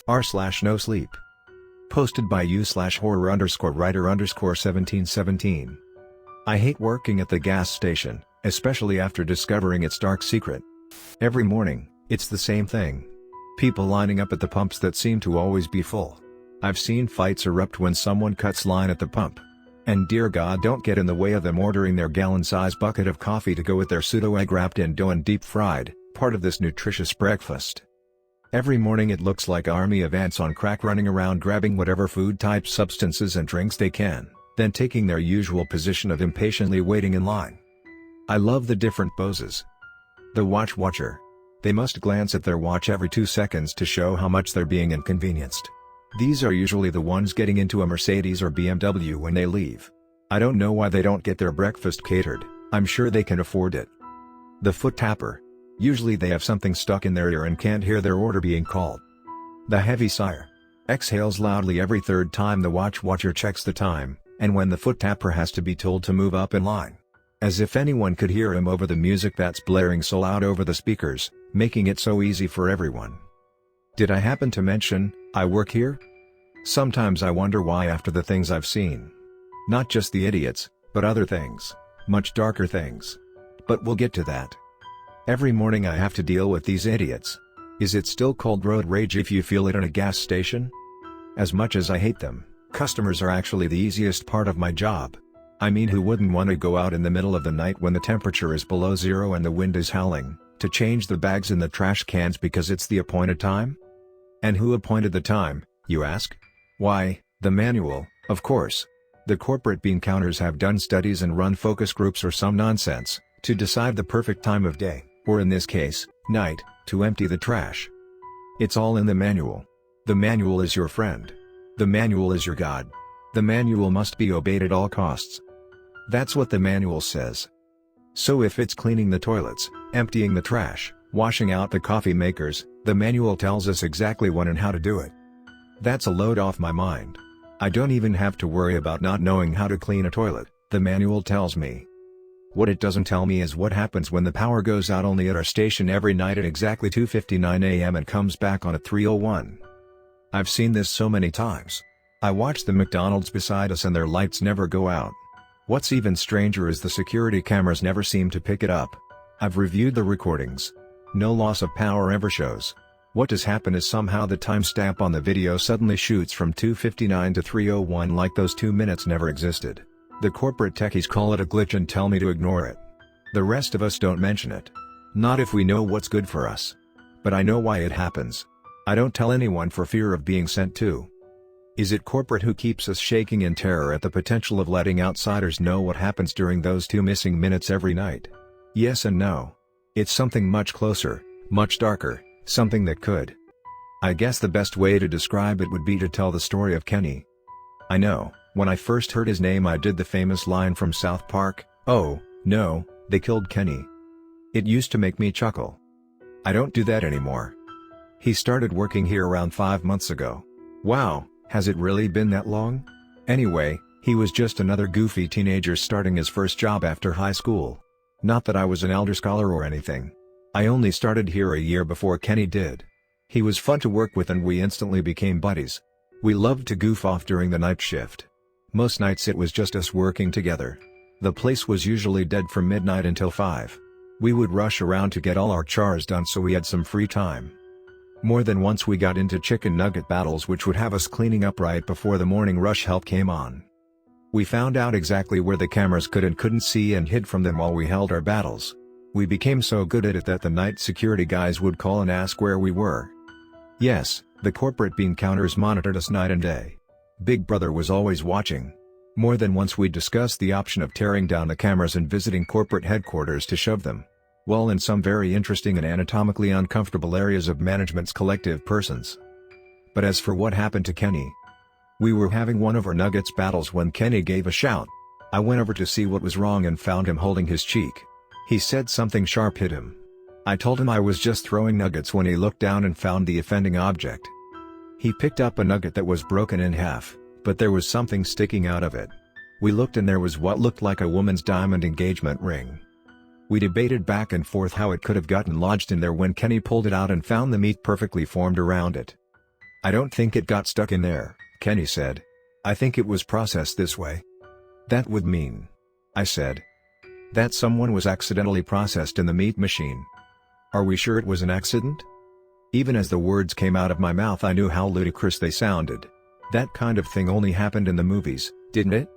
r/NoSleep. Posted by u/horror_writer_1717. I hate working at the gas station, especially after discovering its dark secret. Every morning, it's the same thing. People lining up at the pumps that seem to always be full. I've seen fights erupt when someone cuts line at the pump. And dear God, don't get in the way of them ordering their gallon-sized bucket of coffee to go with their pseudo-egg wrapped in dough and deep-fried, part of this nutritious breakfast. Every morning it looks like an army of ants on crack running around grabbing whatever food-type substances and drinks they can, then taking their usual position of impatiently waiting in line. I love the different poses. The watcher. They must glance at their watch every 2 seconds to show how much they're being inconvenienced. These are usually the ones getting into a Mercedes or BMW when they leave. I don't know why they don't get their breakfast catered, I'm sure they can afford it. The foot tapper. Usually they have something stuck in their ear and can't hear their order being called. The heavy sigher. Exhales loudly every third time the watcher checks the time, and when the foot tapper has to be told to move up in line. As if anyone could hear him over the music that's blaring so loud over the speakers, making it so easy for everyone. Did I happen to mention, I work here? Sometimes I wonder why after the things I've seen. Not just the idiots, but other things. Much darker things. But we'll get to that. Every morning I have to deal with these idiots. Is it still called road rage if you feel it in a gas station? As much as I hate them, customers are actually the easiest part of my job. I mean, who wouldn't want to go out in the middle of the night when the temperature is below zero and the wind is howling, to change the bags in the trash cans because it's the appointed time? And who appointed the time, you ask? Why, the manual, of course. The corporate bean counters have done studies and run focus groups or some nonsense, to decide the perfect time of day, or in this case, night, to empty the trash. It's all in the manual. The manual is your friend. The manual is your God. The manual must be obeyed at all costs. That's what the manual says. So if it's cleaning the toilets, emptying the trash, washing out the coffee makers, the manual tells us exactly when and how to do it. That's a load off my mind. I don't even have to worry about not knowing how to clean a toilet, the manual tells me. What it doesn't tell me is what happens when the power goes out only at our station every night at exactly 2:59 a.m. and comes back on at 3:01. I've seen this so many times. I watch the McDonald's beside us and their lights never go out. What's even stranger is the security cameras never seem to pick it up. I've reviewed the recordings. No loss of power ever shows. What does happen is somehow the timestamp on the video suddenly shoots from 2:59 to 3:01 like those 2 minutes never existed. The corporate techies call it a glitch and tell me to ignore it. The rest of us don't mention it. Not if we know what's good for us. But I know why it happens. I don't tell anyone for fear of being sent to. Is it corporate who keeps us shaking in terror at the potential of letting outsiders know what happens during those 2 missing minutes every night? Yes and no. It's something much closer, much darker, something that could. I guess the best way to describe it would be to tell the story of Kenny. I know, when I first heard his name I did the famous line from South Park, "Oh, no, they killed Kenny." It used to make me chuckle. I don't do that anymore. He started working here around 5 months ago. Wow. Has it really been that long? Anyway, he was just another goofy teenager starting his first job after high school. Not that I was an elder scholar or anything. I only started here a year before Kenny did. He was fun to work with and we instantly became buddies. We loved to goof off during the night shift. Most nights it was just us working together. The place was usually dead from midnight until 5. We would rush around to get all our chores done so we had some free time. More than once we got into chicken nugget battles which would have us cleaning up right before the morning rush help came on. We found out exactly where the cameras could and couldn't see and hid from them while we held our battles. We became so good at it that the night security guys would call and ask where we were. Yes, the corporate bean counters monitored us night and day. Big Brother was always watching. More than once we discussed the option of tearing down the cameras and visiting corporate headquarters to shove them. Well, in some very interesting and anatomically uncomfortable areas of management's collective persons. But as for what happened to Kenny, we were having one of our Nuggets battles when Kenny gave a shout. I went over to see what was wrong and found him holding his cheek. He said something sharp hit him. I told him I was just throwing nuggets when he looked down and found the offending object. He picked up a nugget that was broken in half, but there was something sticking out of it. We looked and there was what looked like a woman's diamond engagement ring. We debated back and forth how it could have gotten lodged in there when Kenny pulled it out and found the meat perfectly formed around it. "I don't think it got stuck in there," Kenny said. "I think it was processed this way." "That would mean," I said, "that someone was accidentally processed in the meat machine." "Are we sure it was an accident?" Even as the words came out of my mouth I knew how ludicrous they sounded. That kind of thing only happened in the movies, didn't it?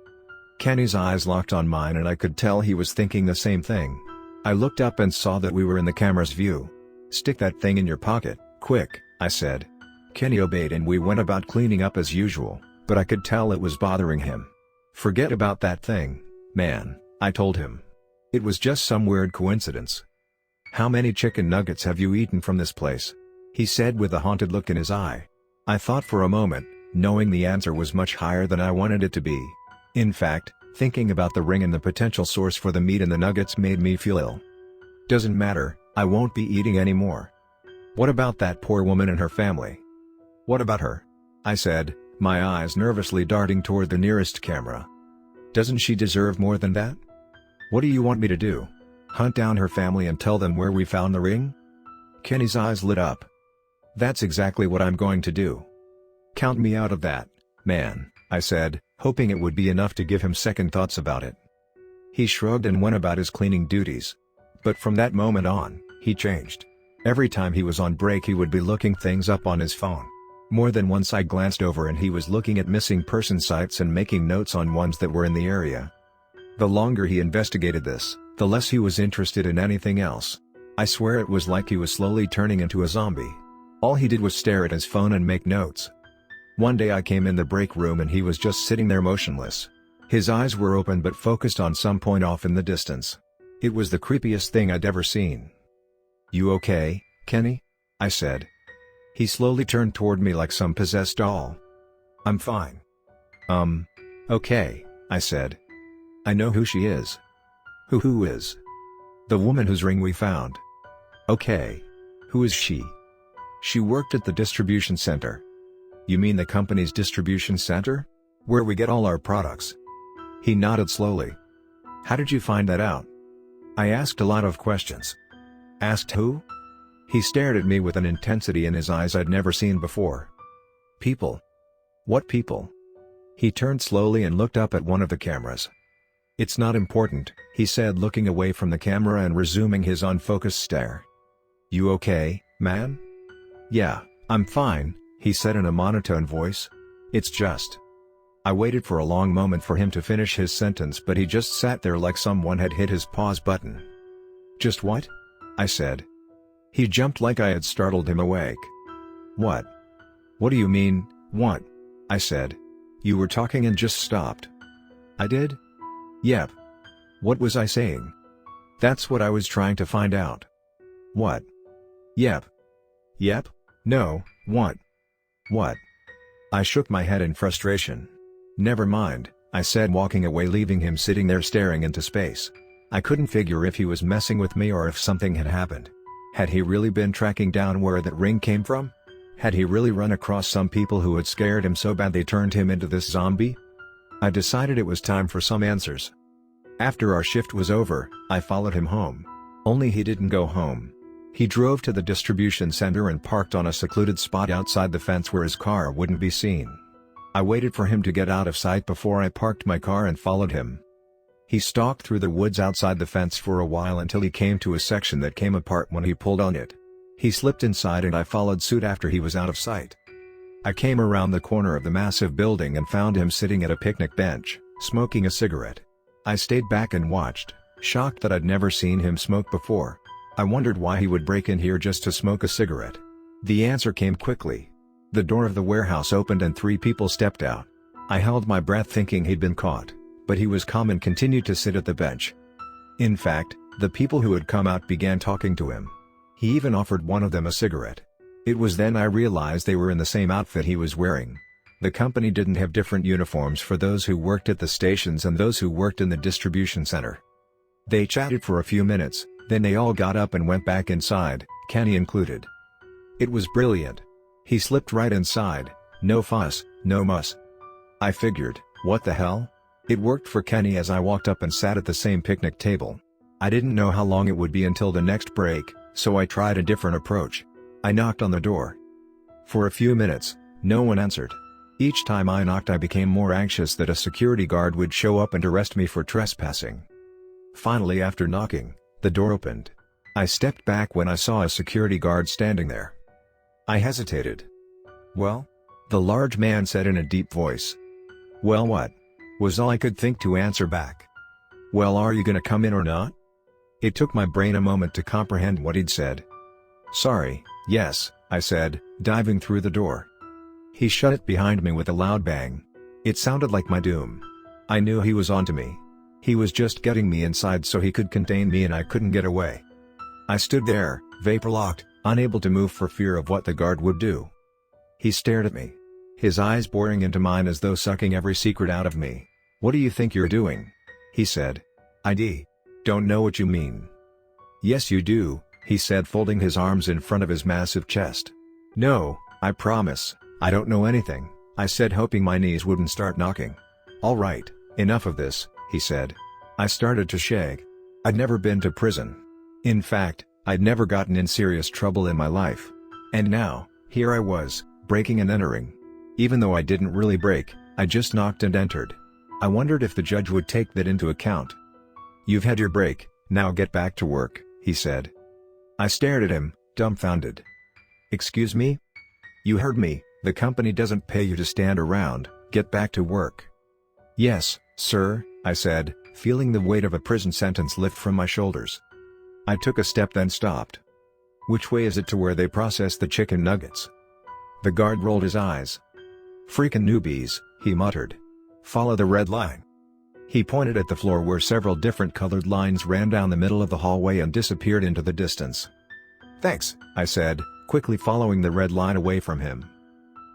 Kenny's eyes locked on mine and I could tell he was thinking the same thing. I looked up and saw that we were in the camera's view. "Stick that thing in your pocket, quick," I said. Kenny obeyed and we went about cleaning up as usual, but I could tell it was bothering him. "Forget about that thing, man," I told him. "It was just some weird coincidence." "How many chicken nuggets have you eaten from this place?" he said with a haunted look in his eye. I thought for a moment, knowing the answer was much higher than I wanted it to be. In fact, thinking about the ring and the potential source for the meat and the nuggets made me feel ill. "Doesn't matter, I won't be eating any more." "What about that poor woman and her family?" "What about her?" I said, my eyes nervously darting toward the nearest camera. "Doesn't she deserve more than that?" "What do you want me to do? Hunt down her family and tell them where we found the ring?" Kenny's eyes lit up. "That's exactly what I'm going to do." "Count me out of that, man," I said, hoping it would be enough to give him second thoughts about it. He shrugged and went about his cleaning duties. But from that moment on, he changed. Every time he was on break he would be looking things up on his phone. More than once I glanced over and he was looking at missing person sites and making notes on ones that were in the area. The longer he investigated this, the less he was interested in anything else. I swear it was like he was slowly turning into a zombie. All he did was stare at his phone and make notes. One day I came in the break room and he was just sitting there motionless. His eyes were open but focused on some point off in the distance. It was the creepiest thing I'd ever seen. "You okay, Kenny?" I said. He slowly turned toward me like some possessed doll. "I'm fine." Okay," I said. "I know who she is." Who is?" "The woman whose ring we found." "Okay. Who is she?" "She worked at the distribution center." "You mean the company's distribution center? Where we get all our products?" He nodded slowly. "How did you find that out?" I asked a lot of questions. "Asked who?" He stared at me with an intensity in his eyes I'd never seen before. "People." "What people?" He turned slowly and looked up at one of the cameras. "It's not important," he said, looking away from the camera and resuming his unfocused stare. "You okay, man?" "Yeah, I'm fine," he said in a monotone voice. "It's just..." I waited for a long moment for him to finish his sentence but he just sat there like someone had hit his pause button. "Just what?" I said. He jumped like I had startled him awake. "What? What do you mean, what?" I said. "You were talking and just stopped." "I did?" "Yep. What was I saying?" "That's what I was trying to find out." "What?" "Yep." "Yep? No, what?" "What?" I shook my head in frustration. "Never mind," I said, walking away, leaving him sitting there staring into space. I couldn't figure if he was messing with me or if something had happened. Had he really been tracking down where that ring came from? Had he really run across some people who had scared him so bad they turned him into this zombie? I decided it was time for some answers. After our shift was over, I followed him home. Only he didn't go home. He drove to the distribution center and parked on a secluded spot outside the fence where his car wouldn't be seen. I waited for him to get out of sight before I parked my car and followed him. He stalked through the woods outside the fence for a while until he came to a section that came apart when he pulled on it. He slipped inside and I followed suit after he was out of sight. I came around the corner of the massive building and found him sitting at a picnic bench, smoking a cigarette. I stayed back and watched, shocked that I'd never seen him smoke before. I wondered why he would break in here just to smoke a cigarette. The answer came quickly. The door of the warehouse opened and 3 people stepped out. I held my breath thinking he'd been caught, but he was calm and continued to sit at the bench. In fact, the people who had come out began talking to him. He even offered one of them a cigarette. It was then I realized they were in the same outfit he was wearing. The company didn't have different uniforms for those who worked at the stations and those who worked in the distribution center. They chatted for a few minutes, then they all got up and went back inside, Kenny included. It was brilliant. He slipped right inside, no fuss, no muss. I figured, what the hell? It worked for Kenny as I walked up and sat at the same picnic table. I didn't know how long it would be until the next break, so I tried a different approach. I knocked on the door. For a few minutes, no one answered. Each time I knocked I became more anxious that a security guard would show up and arrest me for trespassing. Finally, after knocking, the door opened. I stepped back when I saw a security guard standing there. I hesitated. "Well?" the large man said in a deep voice. "Well, what?" was all I could think to answer back. "Well, are you gonna come in or not?" It took my brain a moment to comprehend what he'd said. "Sorry, yes," I said, diving through the door. He shut it behind me with a loud bang. It sounded like my doom. I knew he was onto me. He was just getting me inside so he could contain me and I couldn't get away. I stood there, vapor-locked, unable to move for fear of what the guard would do. He stared at me. His eyes boring into mine as though sucking every secret out of me. "What do you think you're doing?" he said. "I don't know what you mean." "Yes you do," he said, folding his arms in front of his massive chest. "No, I promise, I don't know anything," I said, hoping my knees wouldn't start knocking. "All right, enough of this," he said. I started to shake. I'd never been to prison. In fact, I'd never gotten in serious trouble in my life. And now, here I was, breaking and entering. Even though I didn't really break, I just knocked and entered. I wondered if the judge would take that into account. "You've had your break, now get back to work," he said. I stared at him, dumbfounded. "Excuse me? You heard me, the company doesn't pay you to stand around, get back to work." "Yes, sir," I said, feeling the weight of a prison sentence lift from my shoulders. I took a step then stopped. "Which way is it to where they process the chicken nuggets?" The guard rolled his eyes. "Freaking newbies," he muttered. "Follow the red line." He pointed at the floor where several different colored lines ran down the middle of the hallway and disappeared into the distance. "Thanks," I said, quickly following the red line away from him.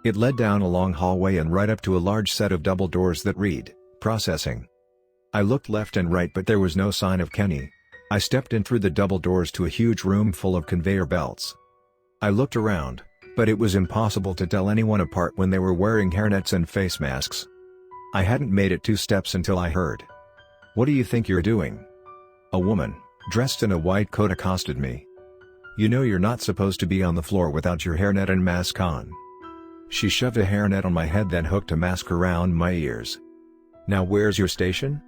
It led down a long hallway and right up to a large set of double doors that read, "Processing." I looked left and right but there was no sign of Kenny. I stepped in through the double doors to a huge room full of conveyor belts. I looked around, but it was impossible to tell anyone apart when they were wearing hairnets and face masks. I hadn't made it 2 steps until I heard, "What do you think you're doing?" A woman, dressed in a white coat, accosted me. "You know you're not supposed to be on the floor without your hairnet and mask on." She shoved a hairnet on my head then hooked a mask around my ears. "Now where's your station?"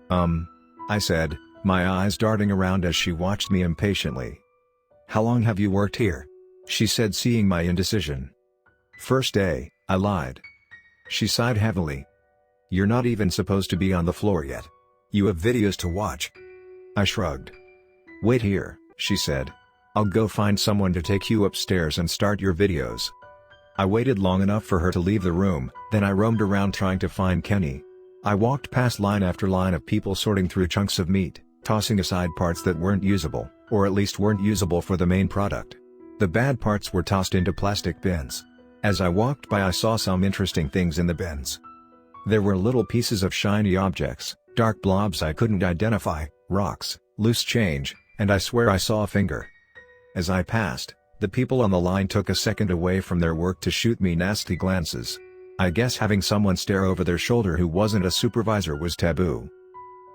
I said, my eyes darting around as she watched me impatiently. "How long have you worked here?" she said, seeing my indecision. "First day," I lied. She sighed heavily. "You're not even supposed to be on the floor yet. You have videos to watch." I shrugged. "Wait here," she said. "I'll go find someone to take you upstairs and start your videos." I waited long enough for her to leave the room, then I roamed around trying to find Kenny. I walked past line after line of people sorting through chunks of meat, tossing aside parts that weren't usable, or at least weren't usable for the main product. The bad parts were tossed into plastic bins. As I walked by I saw some interesting things in the bins. There were little pieces of shiny objects, dark blobs I couldn't identify, rocks, loose change, and I swear I saw a finger. As I passed, the people on the line took a second away from their work to shoot me nasty glances. I guess having someone stare over their shoulder who wasn't a supervisor was taboo.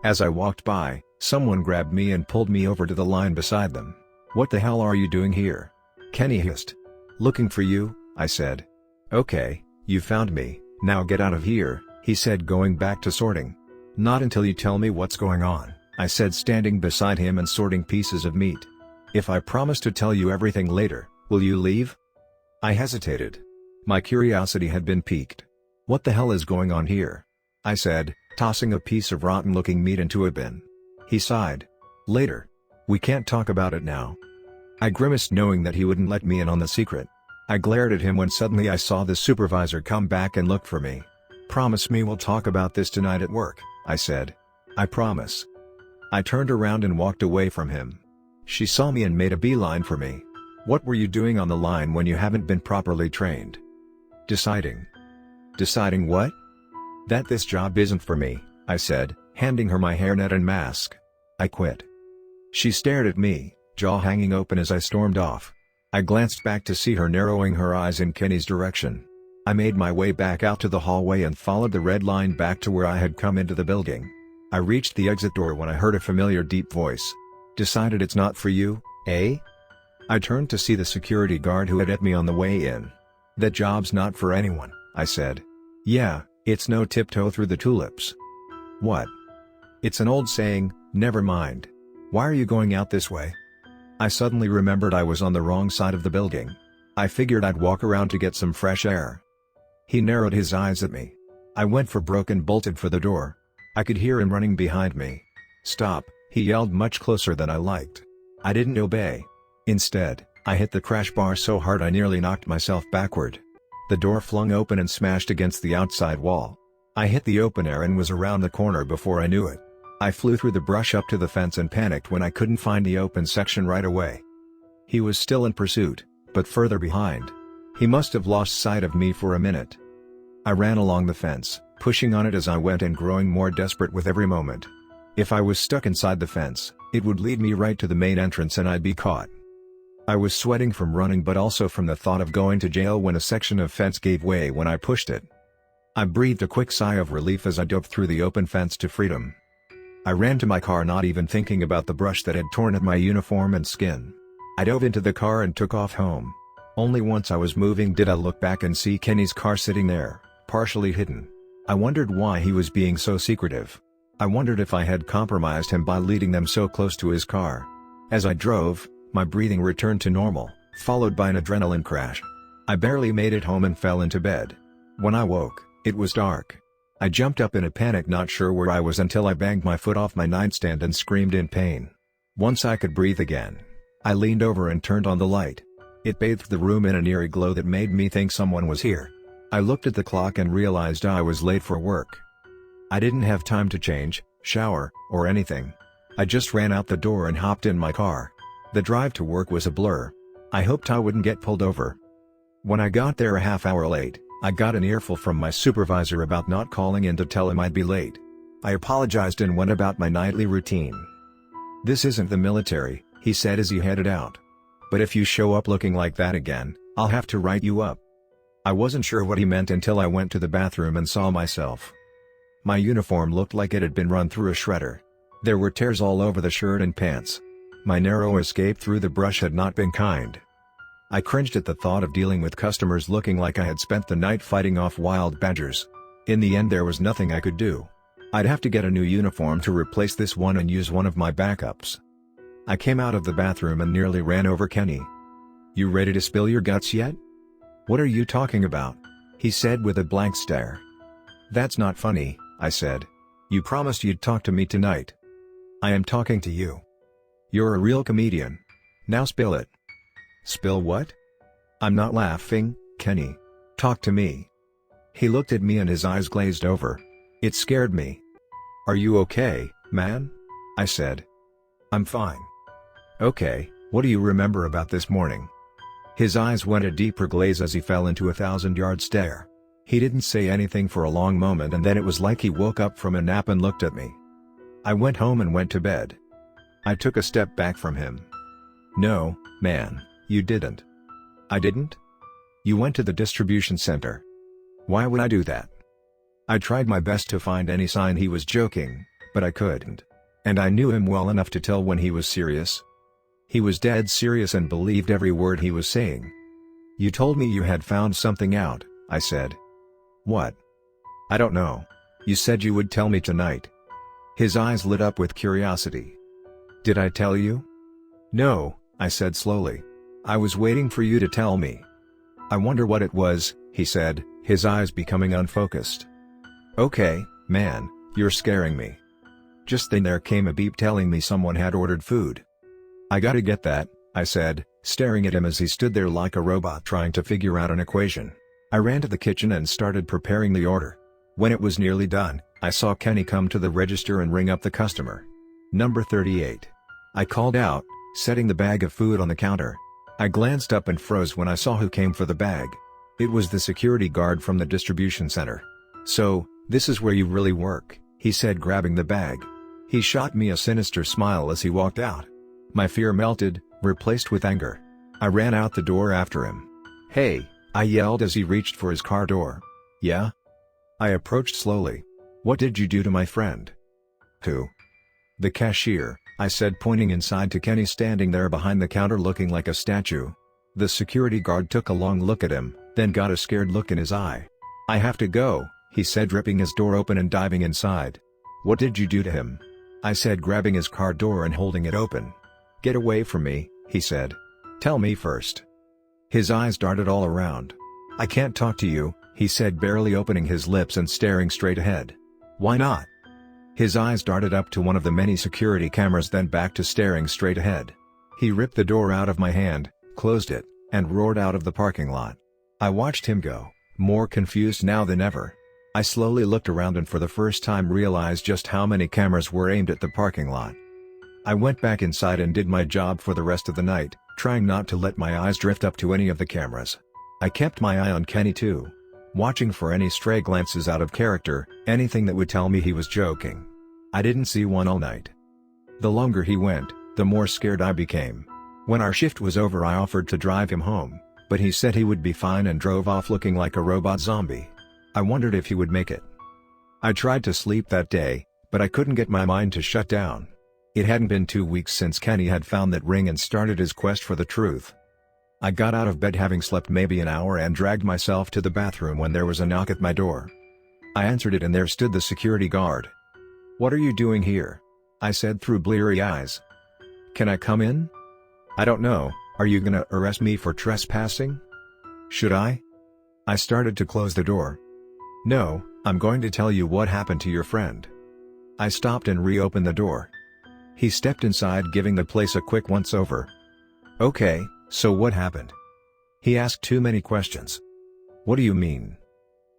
As I walked by, someone grabbed me and pulled me over to the line beside them. "What the hell are you doing here?" Kenny hissed. "Looking for you," I said. "Okay, you found me, now get out of here," he said, going back to sorting. "Not until you tell me what's going on," I said, standing beside him and sorting pieces of meat. "If I promise to tell you everything later, will you leave?" I hesitated. My curiosity had been piqued. "What the hell is going on here?" I said, tossing a piece of rotten-looking meat into a bin. He sighed. "Later. We can't talk about it now." I grimaced, knowing that he wouldn't let me in on the secret. I glared at him when suddenly I saw the supervisor come back and look for me. "Promise me we'll talk about this tonight at work," I said. "I promise." I turned around and walked away from him. She saw me and made a beeline for me. "What were you doing on the line when you haven't been properly trained?" "Deciding." "Deciding what?" "That this job isn't for me," I said, handing her my hairnet and mask. "I quit." She stared at me, jaw hanging open as I stormed off. I glanced back to see her narrowing her eyes in Kenny's direction. I made my way back out to the hallway and followed the red line back to where I had come into the building. I reached the exit door when I heard a familiar deep voice. Decided it's not for you, eh? I turned to see the security guard who had hit me on the way in. That job's not for anyone, I said. Yeah, it's no tiptoe through the tulips. What? It's an old saying, never mind. Why are you going out this way? I suddenly remembered I was on the wrong side of the building. I figured I'd walk around to get some fresh air. He narrowed his eyes at me. I went for broke and bolted for the door. I could hear him running behind me. Stop, he yelled much closer than I liked. I didn't obey. Instead, I hit the crash bar so hard I nearly knocked myself backward. The door flung open and smashed against the outside wall. I hit the open air and was around the corner before I knew it. I flew through the brush up to the fence and panicked when I couldn't find the open section right away. He was still in pursuit, but further behind. He must have lost sight of me for a minute. I ran along the fence, pushing on it as I went and growing more desperate with every moment. If I was stuck inside the fence, it would lead me right to the main entrance and I'd be caught. I was sweating from running but also from the thought of going to jail when a section of fence gave way when I pushed it. I breathed a quick sigh of relief as I dove through the open fence to freedom. I ran to my car not even thinking about the brush that had torn at my uniform and skin. I dove into the car and took off home. Only once I was moving did I look back and see Kenny's car sitting there, partially hidden. I wondered why he was being so secretive. I wondered if I had compromised him by leading them so close to his car. As I drove, my breathing returned to normal, followed by an adrenaline crash. I barely made it home and fell into bed. When I woke, it was dark. I jumped up in a panic, not sure where I was until I banged my foot off my nightstand and screamed in pain. Once I could breathe again, I leaned over and turned on the light. It bathed the room in an eerie glow that made me think someone was here. I looked at the clock and realized I was late for work. I didn't have time to change, shower, or anything. I just ran out the door and hopped in my car. The drive to work was a blur. I hoped I wouldn't get pulled over. When I got there a half hour late, I got an earful from my supervisor about not calling in to tell him I'd be late. I apologized and went about my nightly routine. "This isn't the military," he said as he headed out. "But if you show up looking like that again, I'll have to write you up." I wasn't sure what he meant until I went to the bathroom and saw myself. My uniform looked like it had been run through a shredder. There were tears all over the shirt and pants. My narrow escape through the brush had not been kind. I cringed at the thought of dealing with customers looking like I had spent the night fighting off wild badgers. In the end, there was nothing I could do. I'd have to get a new uniform to replace this one and use one of my backups. I came out of the bathroom and nearly ran over Kenny. "You ready to spill your guts yet?" "What are you talking about?" he said with a blank stare. "That's not funny," I said. "You promised you'd talk to me tonight." "I am talking to you. You're a real comedian. Now spill it." "Spill what?" "I'm not laughing, Kenny. Talk to me." He looked at me and his eyes glazed over. It scared me. "Are you okay, man?" I said. "I'm fine." "Okay, what do you remember about this morning?" His eyes went a deeper glaze as he fell into a 1,000-yard stare. He didn't say anything for a long moment and then it was like he woke up from a nap and looked at me. I went home and went to bed. I took a step back from him. "No, man, you didn't." "I didn't?" "You went to the distribution center." "Why would I do that?" I tried my best to find any sign he was joking, but I couldn't. And I knew him well enough to tell when he was serious. He was dead serious and believed every word he was saying. "You told me you had found something out," I said. "What?" "I don't know. You said you would tell me tonight." His eyes lit up with curiosity. "Did I tell you?" "No," I said slowly. "I was waiting for you to tell me." "I wonder what it was," he said, his eyes becoming unfocused. "Okay, man, you're scaring me." Just then there came a beep telling me someone had ordered food. "I gotta get that," I said, staring at him as he stood there like a robot trying to figure out an equation. I ran to the kitchen and started preparing the order. When it was nearly done, I saw Kenny come to the register and ring up the customer. "Number 38. I called out, setting the bag of food on the counter. I glanced up and froze when I saw who came for the bag. It was the security guard from the distribution center. "So, this is where you really work," he said, grabbing the bag. He shot me a sinister smile as he walked out. My fear melted, replaced with anger. I ran out the door after him. "Hey," I yelled as he reached for his car door. "Yeah?" I approached slowly. "What did you do to my friend?" "Who?" "The cashier," I said, pointing inside to Kenny standing there behind the counter looking like a statue. The security guard took a long look at him, then got a scared look in his eye. "I have to go," he said, ripping his door open and diving inside. "What did you do to him?" I said, grabbing his car door and holding it open. "Get away from me," he said. "Tell me first." His eyes darted all around. "I can't talk to you," he said, barely opening his lips and staring straight ahead. "Why not?" His eyes darted up to one of the many security cameras, then back to staring straight ahead. He ripped the door out of my hand, closed it, and roared out of the parking lot. I watched him go, more confused now than ever. I slowly looked around and for the first time realized just how many cameras were aimed at the parking lot. I went back inside and did my job for the rest of the night, trying not to let my eyes drift up to any of the cameras. I kept my eye on Kenny too, watching for any stray glances out of character, anything that would tell me he was joking. I didn't see one all night. The longer he went, the more scared I became. When our shift was over, I offered to drive him home, but he said he would be fine and drove off looking like a robot zombie. I wondered if he would make it. I tried to sleep that day, but I couldn't get my mind to shut down. It hadn't been 2 weeks since Kenny had found that ring and started his quest for the truth. I got out of bed having slept maybe an hour and dragged myself to the bathroom when there was a knock at my door. I answered it and there stood the security guard. "What are you doing here?" I said through bleary eyes. "Can I come in?" "I don't know, are you gonna arrest me for trespassing?" "Should I?" I started to close the door. "No, I'm going to tell you what happened to your friend." I stopped and reopened the door. He stepped inside, giving the place a quick once-over. "Okay, so what happened?" He asked too many questions. "What do you mean?"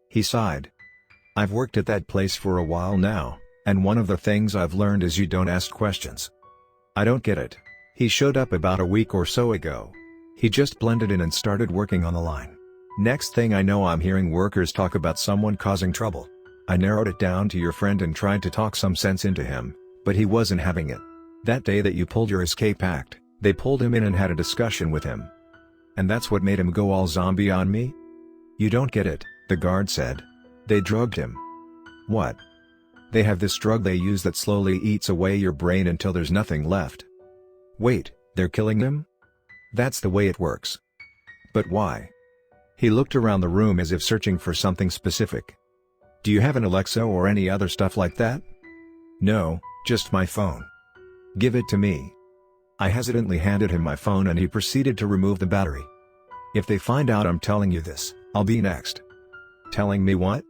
He sighed. "I've worked at that place for a while now, and one of the things I've learned is you don't ask questions." "I don't get it." "He showed up about a week or so ago. He just blended in and started working on the line. Next thing I know, I'm hearing workers talk about someone causing trouble. I narrowed it down to your friend and tried to talk some sense into him, but he wasn't having it. That day that you pulled your escape act, they pulled him in and had a discussion with him. And that's what made him go all zombie on me?" "You don't get it," the guard said. "They drugged him." "What?" "They have this drug they use that slowly eats away your brain until there's nothing left." "Wait, they're killing him?" "That's the way it works." "But why?" He looked around the room as if searching for something specific. "Do you have an Alexa or any other stuff like that?" "No, just my phone." "Give it to me." I hesitantly handed him my phone and he proceeded to remove the battery. "If they find out I'm telling you this, I'll be next." "Telling me what?"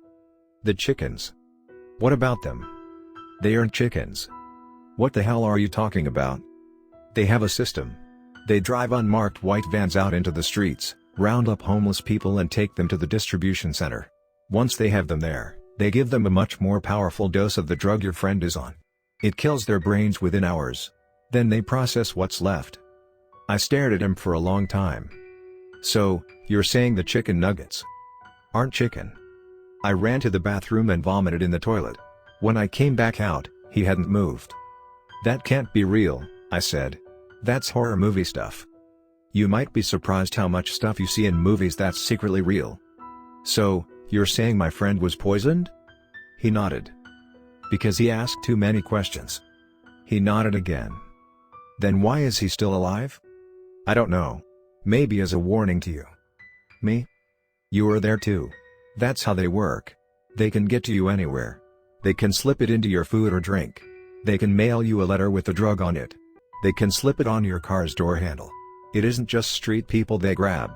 "The chickens." "What about them?" "They aren't chickens." "What the hell are you talking about?" "They have a system. They drive unmarked white vans out into the streets, round up homeless people and take them to the distribution center. Once they have them there, they give them a much more powerful dose of the drug your friend is on. It kills their brains within hours. Then they process what's left." I stared at him for a long time. "So, you're saying the chicken nuggets aren't chicken?" I ran to the bathroom and vomited in the toilet. When I came back out, he hadn't moved. "That can't be real," I said. "That's horror movie stuff." "You might be surprised how much stuff you see in movies that's secretly real." "So, you're saying my friend was poisoned?" He nodded. "Because he asked too many questions." He nodded again. "Then why is he still alive?" "I don't know. Maybe as a warning to you." "Me?" "You were there too. That's how they work. They can get to you anywhere. They can slip it into your food or drink. They can mail you a letter with the drug on it. They can slip it on your car's door handle. It isn't just street people they grab.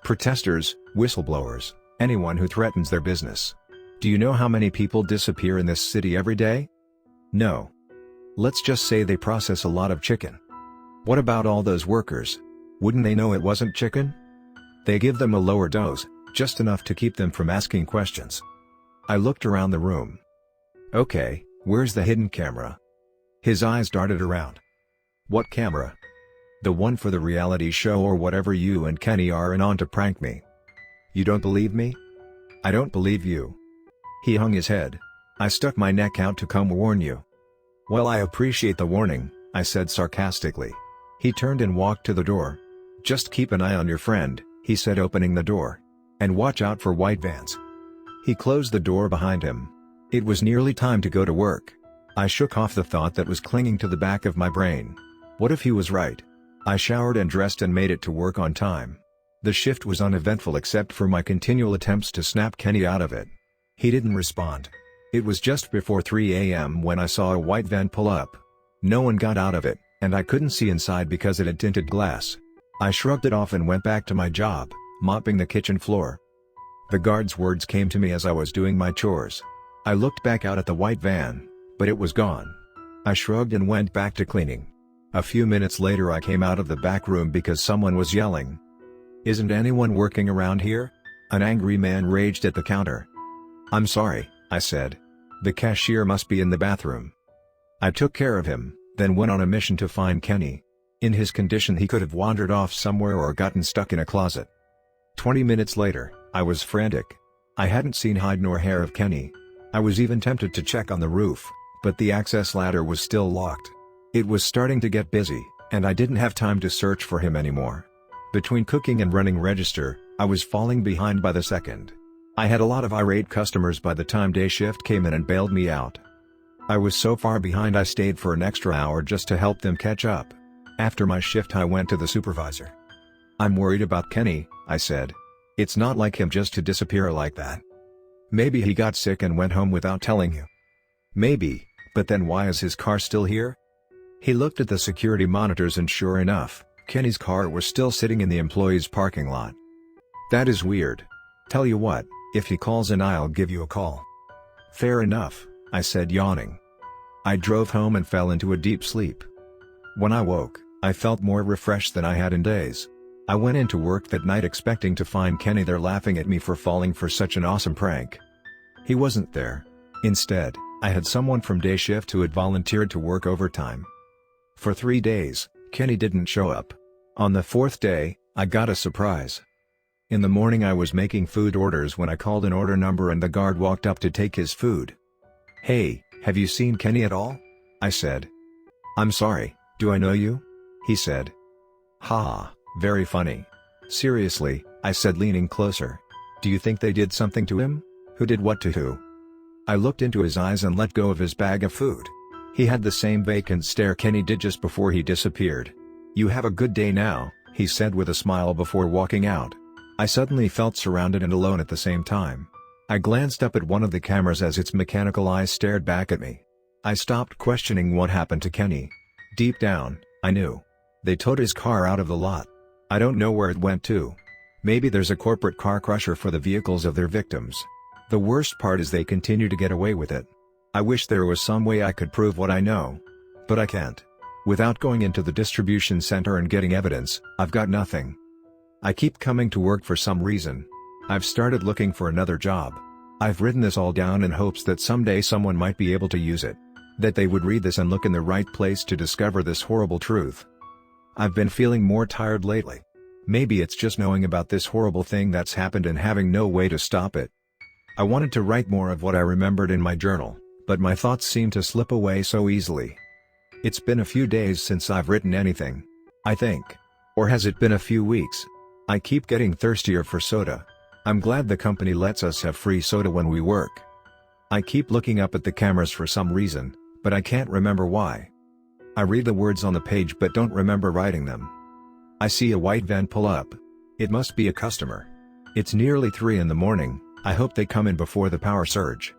Protesters, whistleblowers, anyone who threatens their business. Do you know how many people disappear in this city every day?" "No." "Let's just say they process a lot of chicken. What about all those workers? Wouldn't they know it wasn't chicken?" "They give them a lower dose, just enough to keep them from asking questions." I looked around the room. "Okay, where's the hidden camera?" His eyes darted around. "What camera?" "The one for the reality show or whatever you and Kenny are in on to prank me." "You don't believe me?" "I don't believe you." He hung his head. "I stuck my neck out to come warn you." "Well, I appreciate the warning," I said sarcastically. He turned and walked to the door. "Just keep an eye on your friend," he said, opening the door. "And watch out for white vans." He closed the door behind him. It was nearly time to go to work. I shook off the thought that was clinging to the back of my brain. What if he was right? I showered and dressed and made it to work on time. The shift was uneventful except for my continual attempts to snap Kenny out of it. He didn't respond. It was just before 3 a.m. when I saw a white van pull up. No one got out of it, and I couldn't see inside because it had tinted glass. I shrugged it off and went back to my job, mopping the kitchen floor. The guard's words came to me as I was doing my chores. I looked back out at the white van, but it was gone. I shrugged and went back to cleaning. A few minutes later I came out of the back room because someone was yelling. "Isn't anyone working around here?" An angry man raged at the counter. "I'm sorry," I said. "The cashier must be in the bathroom." I took care of him, then went on a mission to find Kenny. In his condition he could have wandered off somewhere or gotten stuck in a closet. 20 minutes later, I was frantic. I hadn't seen hide nor hair of Kenny. I was even tempted to check on the roof, but the access ladder was still locked. It was starting to get busy, and I didn't have time to search for him anymore. Between cooking and running register, I was falling behind by the second. I had a lot of irate customers by the time day shift came in and bailed me out. I was so far behind I stayed for an extra hour just to help them catch up. After my shift I went to the supervisor. "I'm worried about Kenny," I said. "It's not like him just to disappear like that. Maybe he got sick and went home without telling you." "Maybe, but then why is his car still here?" He looked at the security monitors and sure enough, Kenny's car was still sitting in the employee's parking lot. "That is weird. Tell you what, if he calls in I'll give you a call." "Fair enough," I said yawning. I drove home and fell into a deep sleep. When I woke, I felt more refreshed than I had in days. I went into work that night expecting to find Kenny there laughing at me for falling for such an awesome prank. He wasn't there. Instead, I had someone from day shift who had volunteered to work overtime. For 3 days, Kenny didn't show up. On the 4th day, I got a surprise. In the morning I was making food orders when I called an order number and the guard walked up to take his food. "Hey, have you seen Kenny at all?" I said. "I'm sorry, do I know you?" he said. "Ha, very funny. Seriously," I said leaning closer. "Do you think they did something to him? Who did what to who?" I looked into his eyes and let go of his bag of food. He had the same vacant stare Kenny did just before he disappeared. "You have a good day now," he said with a smile before walking out. I suddenly felt surrounded and alone at the same time. I glanced up at one of the cameras as its mechanical eyes stared back at me. I stopped questioning what happened to Kenny. Deep down, I knew. They towed his car out of the lot. I don't know where it went to. Maybe there's a corporate car crusher for the vehicles of their victims. The worst part is they continue to get away with it. I wish there was some way I could prove what I know. But I can't. Without going into the distribution center and getting evidence, I've got nothing. I keep coming to work for some reason. I've started looking for another job. I've written this all down in hopes that someday someone might be able to use it. That they would read this and look in the right place to discover this horrible truth. I've been feeling more tired lately. Maybe it's just knowing about this horrible thing that's happened and having no way to stop it. I wanted to write more of what I remembered in my journal, but my thoughts seem to slip away so easily. It's been a few days since I've written anything, I think. Or has it been a few weeks? I keep getting thirstier for soda. I'm glad the company lets us have free soda when we work. I keep looking up at the cameras for some reason, but I can't remember why. I read the words on the page but don't remember writing them. I see a white van pull up. It must be a customer. It's nearly 3 in the morning, I hope they come in before the power surge.